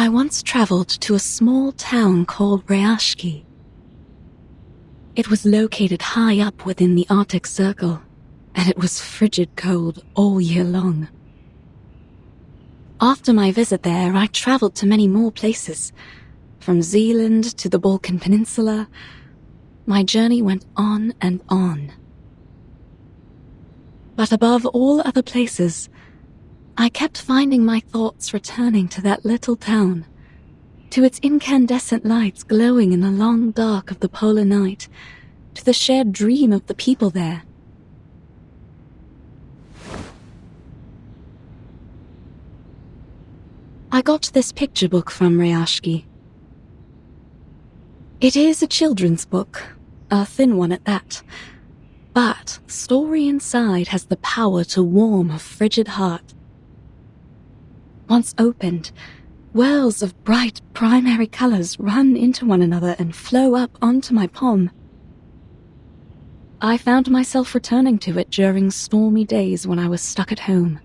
I once traveled to a small town called Ryashki. It was located high up within the Arctic Circle, and it was frigid cold all year long. After my visit there, I traveled to many more places. From Zealand to the Balkan Peninsula, my journey went on and on. But above all other places, I kept finding my thoughts returning to that little town, to its incandescent lights glowing in the long dark of the polar night, to the shared dream of the people there. I got this picture book from Ryashki. It is a children's book, a thin one at that, but the story inside has the power to warm a frigid heart. Once opened, whirls of bright primary colors run into one another and flow up onto my palm. I found myself returning to it during stormy days when I was stuck at home.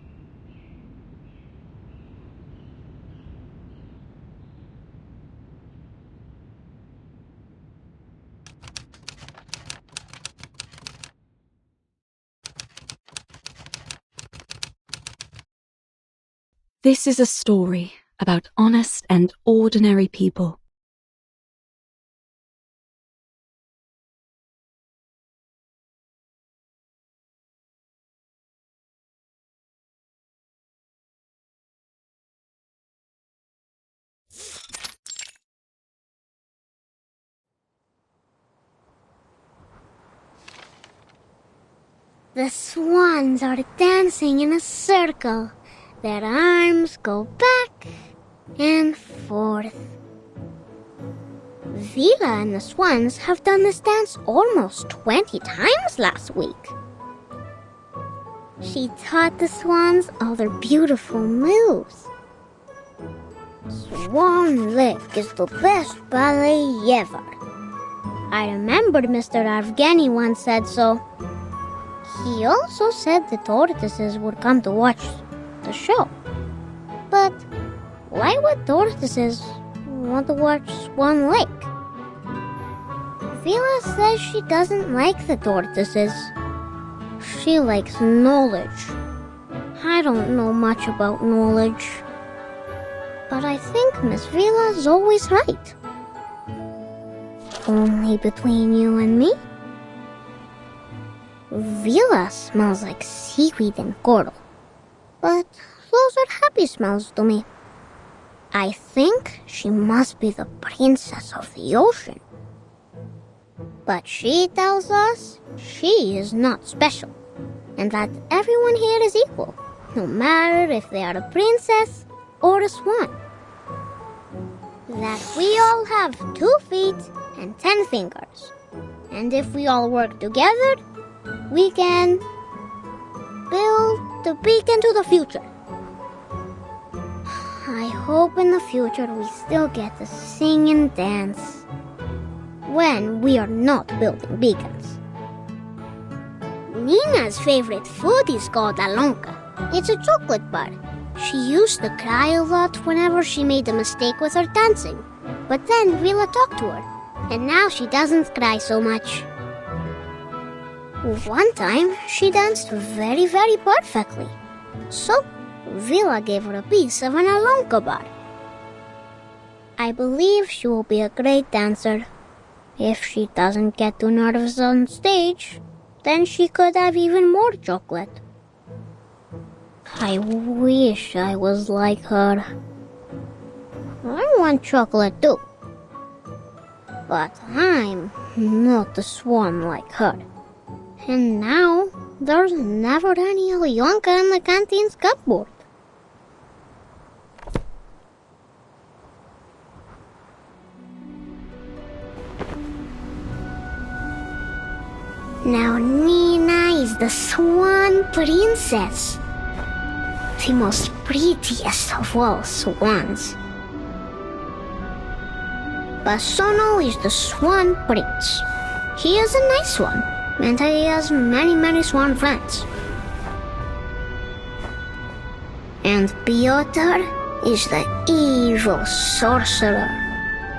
This is a story about honest and ordinary people. The swans are dancing in a circle. Their arms go back and forth. Vila and the swans have done this dance almost 20 times last week. She taught the swans all their beautiful moves. Swan Lake is the best ballet ever. I remembered Mr. Evgeny once said so. He also said the tortoises would come to watch the show. But why would tortoises want to watch Swan Lake? Vila says she doesn't like the tortoises. She likes knowledge. I don't know much about knowledge. But I think Miss Vila's always right. Only between you and me? Vila smells like seaweed and coral. But those are happy smells to me. I think she must be the princess of the ocean. But she tells us she is not special, and that everyone here is equal, no matter if they are a princess or a swan. That we all have 2 feet and 10 fingers, and if we all work together, we can build the beacon to the future. I hope in the future we still get to sing and dance when we are not building beacons. Nina's favorite food is called alonka. It's a chocolate bar. She used to cry a lot whenever she made a mistake with her dancing. But then Vila talked to her, and now she doesn't cry so much. One time, she danced very, very perfectly. So, Vila gave her a piece of an alonka bar. I believe she will be a great dancer. If she doesn't get too nervous on stage, then she could have even more chocolate. I wish I was like her. I want chocolate too. But I'm not a swan like her. And now, there's never any Alyonka in the canteen's cupboard. Now Nina is the swan princess. The most prettiest of all swans. Basono is the swan prince. He is a nice one, and he has many, many swan friends. And Piotr is the evil sorcerer,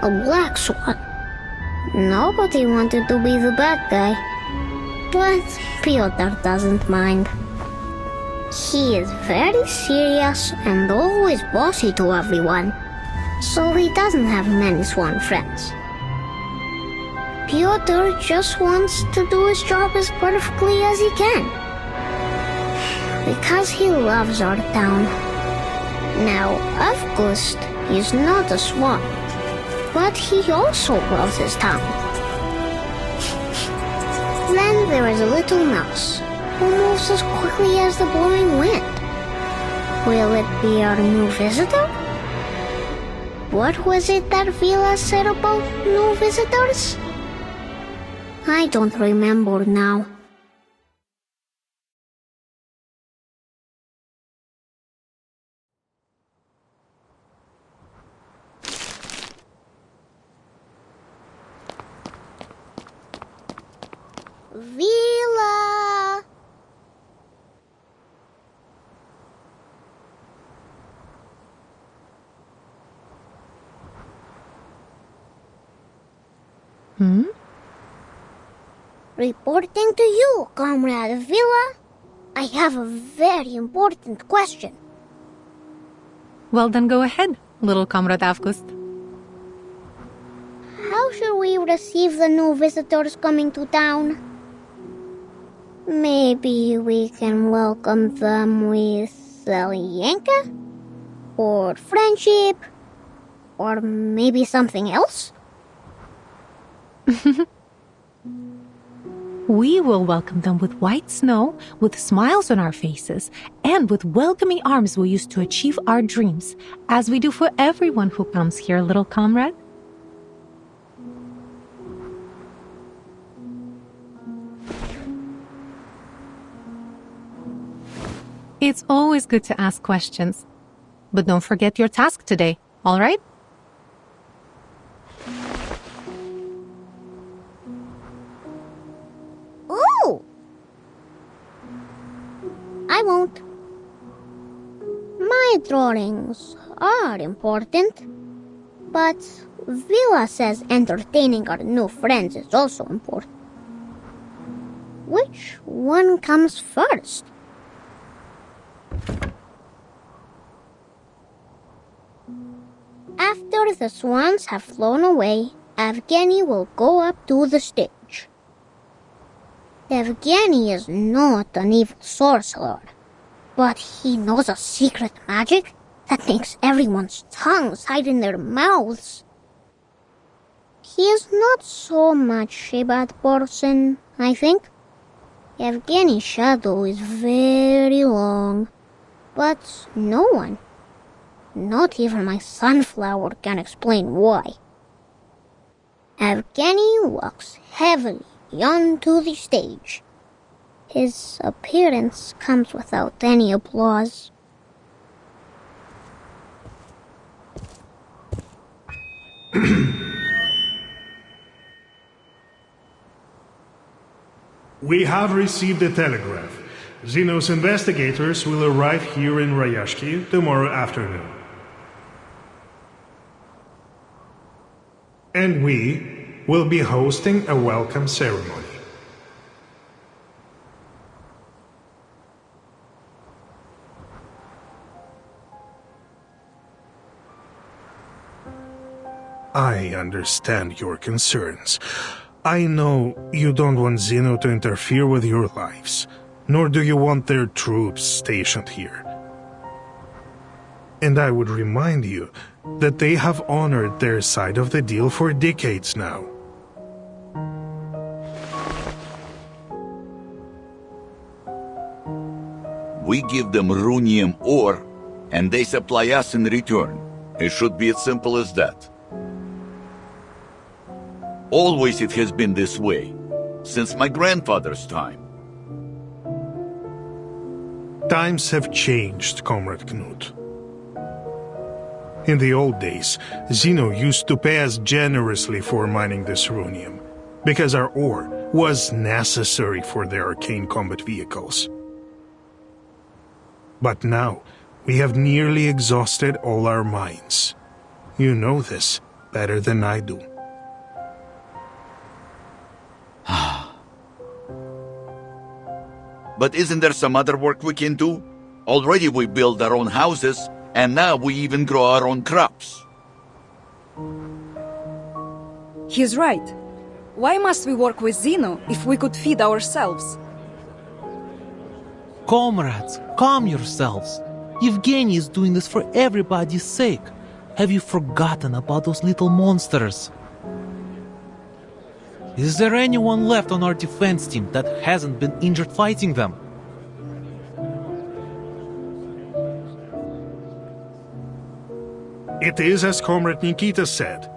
a black swan. Nobody wanted to be the bad guy, but Piotr doesn't mind. He is very serious and always bossy to everyone, so he doesn't have many swan friends. Piotr just wants to do his job as perfectly as he can, because he loves our town. Now, August is not a swan, but he also loves his town. Then there is a little mouse who moves as quickly as the blowing wind. Will it be our new visitor? What was it that Vila said about new visitors? I don't remember now. Vila! Reporting to you, Comrade Vila. I have a very important question. Well, then go ahead, little Comrade August. How should we receive the new visitors coming to town? Maybe we can welcome them with Salienka? Or friendship? Or maybe something else? We will welcome them with white snow, with smiles on our faces, and with welcoming arms we use to achieve our dreams, as we do for everyone who comes here, little comrade. It's always good to ask questions. But don't forget your task today, all right? Oh! I won't. My drawings are important, but Vila says entertaining our new friends is also important. Which one comes first? After the swans have flown away, Evgeny will go up to the stage. Evgeny is not an evil sorcerer, but he knows a secret magic that makes everyone's tongues hide in their mouths. He is not so much a bad person, I think. Evgeny's shadow is very long, but no one, not even my sunflower, can explain why. Evgeny walks heavily onto the stage. His appearance comes without any applause. We have received a telegraph. Zeno's investigators will arrive here in Rayashki tomorrow afternoon. And we will be hosting a welcome ceremony. I understand your concerns. I know you don't want Zeno to interfere with your lives, nor do you want their troops stationed here. And I would remind you that they have honored their side of the deal for decades now. We give them runium ore, and they supply us in return. It should be as simple as that. Always it has been this way, since my grandfather's time. Times have changed, Comrade Knut. In the old days, Zeno used to pay us generously for mining this runium, because our ore was necessary for their arcane combat vehicles. But now, We have nearly exhausted all our mines. You know this better than I do. But isn't there some other work we can do? Already we build our own houses, and now we even grow our own crops. He's right. Why must we work with Zeno if we could feed ourselves? Comrades, calm yourselves. Evgeny is doing this for everybody's sake. Have you forgotten about those little monsters? Is there anyone left on our defense team that hasn't been injured fighting them? It is as Comrade Nikita said.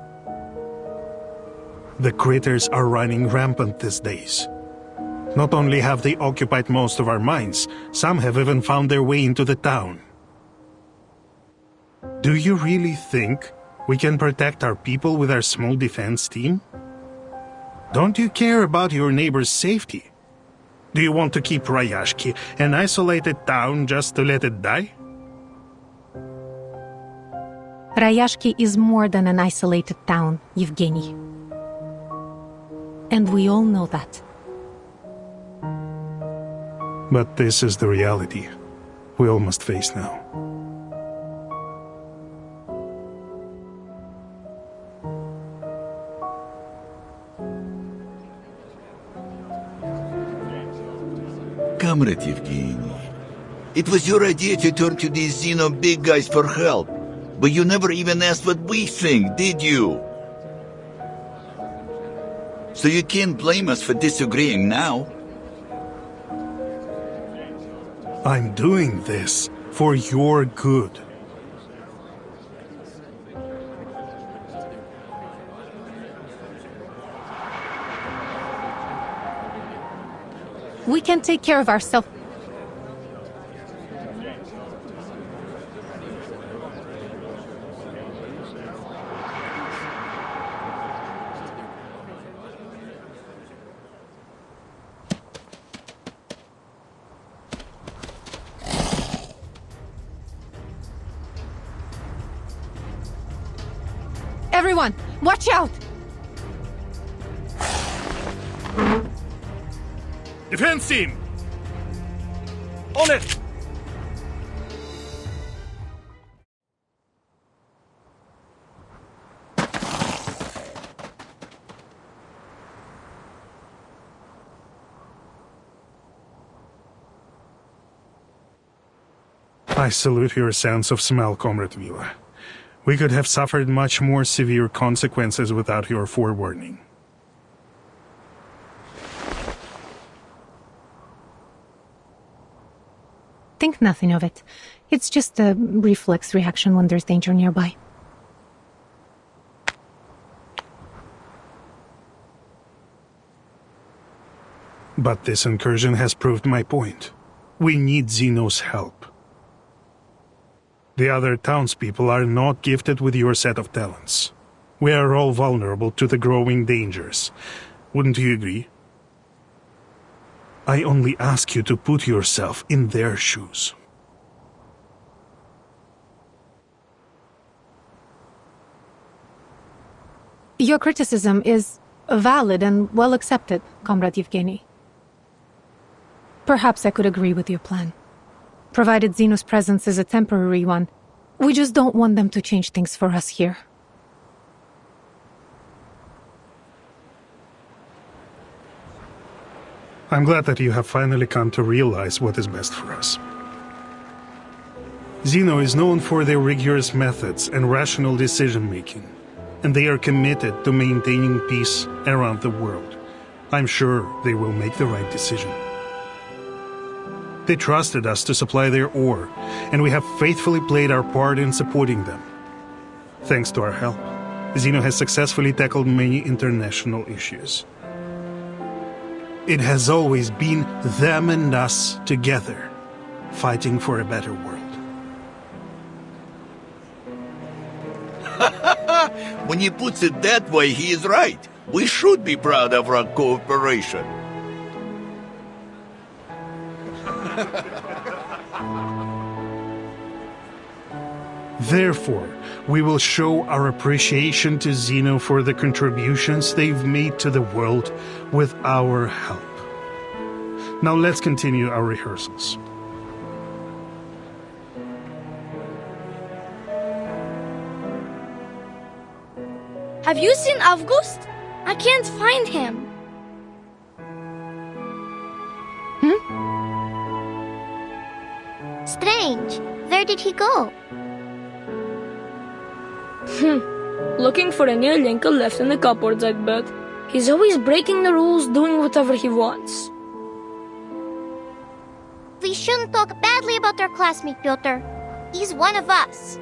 The critters are running rampant these days. Not only have they occupied most of our mines, some have even found their way into the town. Do you really think we can protect our people with our small defense team? Don't you care about your neighbor's safety? Do you want to keep Ryashki an isolated town just to let it die? Ryashki is more than an isolated town, Evgeny. And we all know that. But this is the reality we all must face now. Comrade Evgeny, it was your idea to turn to these Xeno big guys for help, but you never even asked what we think, did you? So you can't blame us for disagreeing now. I'm doing this for your good. We can take care of ourselves. Everyone, watch out! Defense team! On it! I salute your sense of smell, Comrade Vila. We could have suffered much more severe consequences without your forewarning. Think nothing of it. It's just a reflex reaction when there's danger nearby. But this incursion has proved my point. We need Zeno's help. The other townspeople are not gifted with your set of talents. We are all vulnerable to the growing dangers. Wouldn't you agree? I only ask you to put yourself in their shoes. Your criticism is valid and well accepted, Comrade Evgeny. Perhaps I could agree with your plan. Provided Zeno's presence is a temporary one, we just don't want them to change things for us here. I'm glad that you have finally come to realize what is best for us. Zeno is known for their rigorous methods and rational decision-making, and they are committed to maintaining peace around the world. I'm sure they will make the right decision. They trusted us to supply their ore, and we have faithfully played our part in supporting them. Thanks to our help, Zeno has successfully tackled many international issues. It has always been them and us together, fighting for a better world. When he puts it that way, he is right. We should be proud of our cooperation. Therefore, we will show our appreciation to Zeno for the contributions they've made to the world with our help. Now let's continue our rehearsals. Have you seen August? I can't find him. Strange. Where did he go? Looking for any Linka left in the cupboards, I'd bet. He's always breaking the rules, doing whatever he wants. We shouldn't talk badly about our classmate, Piotr. He's one of us.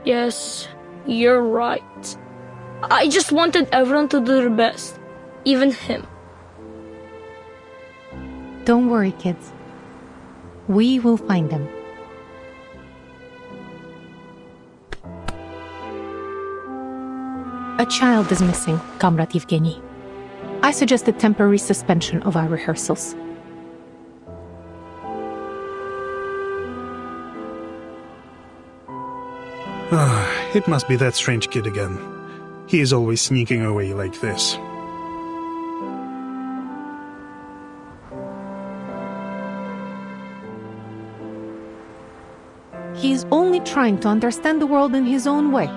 Yes, you're right. I just wanted everyone to do their best, even him. Don't worry, kids. We will find them. A child is missing, Comrade Evgeny. I suggest a temporary suspension of our rehearsals. It must be that strange kid again. He is always sneaking away like this. He is only trying to understand the world in his own way.